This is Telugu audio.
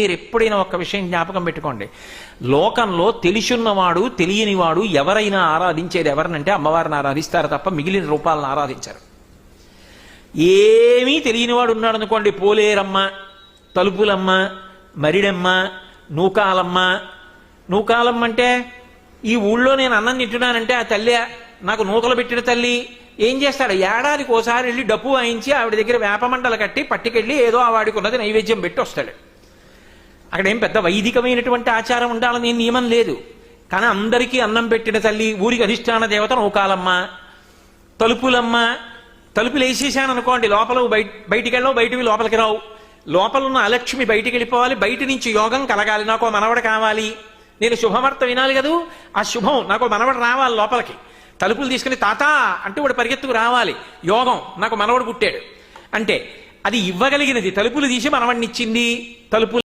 మీరు ఎప్పుడైనా ఒక్క విషయం జ్ఞాపకం పెట్టుకోండి, లోకంలో తెలిసున్నవాడు తెలియనివాడు ఎవరైనా ఆరాధించేది ఎవరినంటే అమ్మవారిని ఆరాధిస్తారు తప్ప మిగిలిన రూపాలను ఆరాధించారు. ఏమీ తెలియనివాడు ఉన్నాడు అనుకోండి, పోలేరమ్మ, తలుపులమ్మ, మరిడమ్మ, నూకాలమ్మ. నూకాలమ్మ అంటే ఈ ఊళ్ళో నేను అన్నం తింటున్నానంటే ఆ తల్లి నాకు నూకలు పెట్టిన తల్లి. ఏం చేస్తాడు, ఏడాదికి ఓసారి వెళ్ళి డప్పు వాయించి ఆవిడ దగ్గర వేపమండలు కట్టి పట్టుకెళ్ళి ఏదో ఆ వాడికి ఉన్నది నైవేద్యం పెట్టి వస్తాడు. అక్కడ ఏం పెద్ద వైదికమైనటువంటి ఆచారం ఉండాలని నియమం లేదు. కానీ అందరికీ అన్నం పెట్టిన తల్లి, ఊరికి అధిష్టాన దేవత నూకాలమ్మ, తలుపులమ్మ. తలుపులు వేసేసాను అనుకోండి, లోపల బయటికి వెళ్ళవు, బయటికి లోపలికి రావు. లోపలున్న అలక్ష్మి బయటికి వెళ్ళిపోవాలి, బయట నుంచి యోగం కలగాలి. నాకు మనవడు కావాలి, నేను శుభవార్త వినాలి కదూ, ఆ శుభం నాకు మనవడు రావాలి లోపలికి. తలుపులు తీసుకుని తాత అంటూ వాడు పరిగెత్తుకు రావాలి. యోగం, నాకు మనవడు పుట్టాడు అంటే అది ఇవ్వగలిగినది. తలుపులు తీసి మనవడినిచ్చింది. తలుపులు